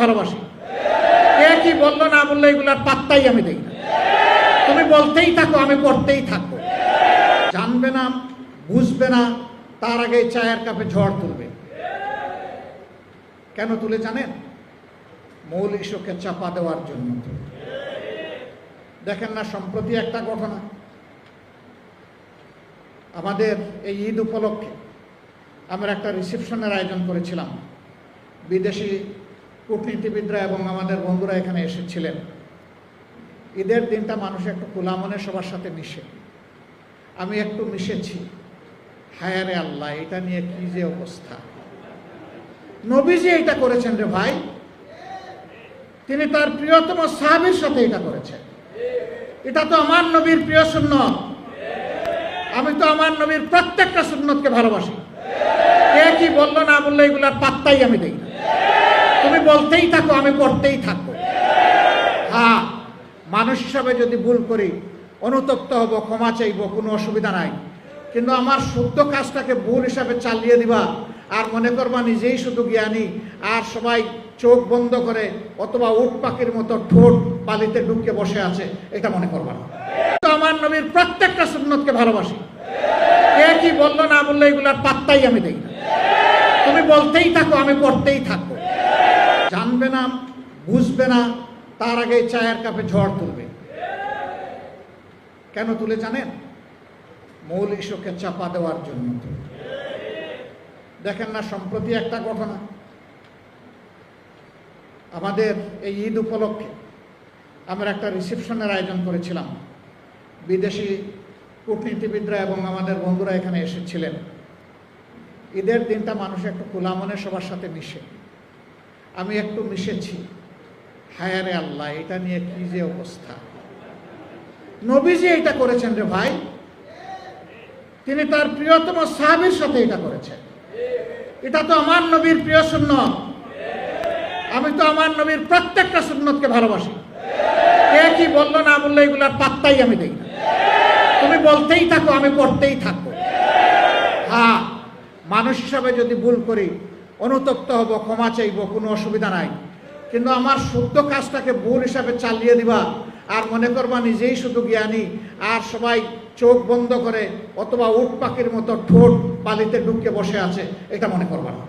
ভালোবাসি। কে কি বললো না বললো এগুলার পাত্তাই আমি দেই না। তুমি বলতেই থাকো, আমি করতেই থাকবো। জানবে না, বুঝবে না, তার আগে চায়ের কাপে ঝড় তুলবে। কেন তুলে জানেন? মূল ইস্যুকে চাপা দেওয়ার জন্য। দেখেন না, সম্প্রতি একটা ঘটনা, আমাদের এই ঈদ উপলক্ষে আমরা একটা রিসেপশনের আয়োজন করেছিলাম। বিদেশি কূটনীতিবিদরা এবং আমাদের বন্ধুরা এখানে এসেছিলেন। ঈদের দিনটা মানুষ একটু খোলা মনে সবার সাথে মিশে। আমি একটু মিশেছি। হায় রে আল্লাহ, এটা নিয়ে কি যে অবস্থা! নবীজি এটা করেছেন রে ভাই, তিনি তার প্রিয়তম সাহাবীর সাথে এটা করেছেন। এটা তো আমার নবীর প্রিয় সুন্নত। আমি তো আমার নবীর প্রত্যেকটা সুন্নতকে ভালোবাসি। কে কি বললো না বললো এগুলার পাত্তাই আমি দেই না। তুমি বলতেই থাকো, আমি করতেই থাকবো। হ্যাঁ, মানুষ হিসাবে যদি ভুল করি অনুতপ্ত হব, ক্ষমা চাইব, কোনো অসুবিধা নাই। কিন্তু আমার শুদ্ধ কাজটাকে ভুল হিসাবে চালিয়ে দিবা আর মনে করবা নিজেই শুধু জ্ঞানী, আর সবাই চোখ বন্ধ করে অথবা উট পাখির মতো ঠোঁট বালিতে ঢুকে বসে আছে, এটা মনে করবা না। আমার নবীর প্রত্যেকটা সুন্নতকে ভালোবাসি। কে কি বললো না বললো এগুলার পাত্তাই আমি দেই না। তুমি বলতেই থাকো, আমি করতেই থাকবো। জানবে না, বুঝবে না, তার আগে চায়ের কাপে ঝড় তুলবে। কেন তুলে জানেন? মূল ইস্যুকে চাপা দেওয়ার জন্য। দেখেন না, সম্প্রতি একটা ঘটনা, আমাদের এই ঈদ উপলক্ষে আমরা একটা রিসেপশনের আয়োজন করেছিলাম। বিদেশি কূটনীতিবিদরা এবং আমাদের বন্ধুরা এখানে এসেছিলেন। ঈদের দিনটা মানুষ একটু খোলা মনে সবার সাথে মিশে। আমি একটু মিশেছি। হায় রে আল্লাহ, এটা নিয়ে কি যে অবস্থা! নবীজি এটা করেছেন রে ভাই, তিনি তার প্রিয়তম সাহাবীর সাথে এটা করেছেন। এটা তো আমার নবীর প্রিয় সুন্নত। আমি তো আমার নবীর প্রত্যেকটা সুন্নতকে ভালোবাসি। কে কি বললো না বললো এগুলার পাত্তাই আমি দেই না। তুমি বলতেই থাকো, আমি করতেই থাকবো। হ্যাঁ, মানুষ হিসাবে যদি ভুল করি অনুতপ্ত হব, ক্ষমা চাইব, কোনো অসুবিধা নাই। কিন্তু আমার শুদ্ধ কাজটাকে ভুল হিসাবে চালিয়ে দিবা আর মনে করবা নিজেই শুধু জ্ঞানী, আর সবাই চোখ বন্ধ করে অথবা উট পাখির মতো ঠোঁট বালিতে ঢুকে বসে আছে, এটা মনে করবা না।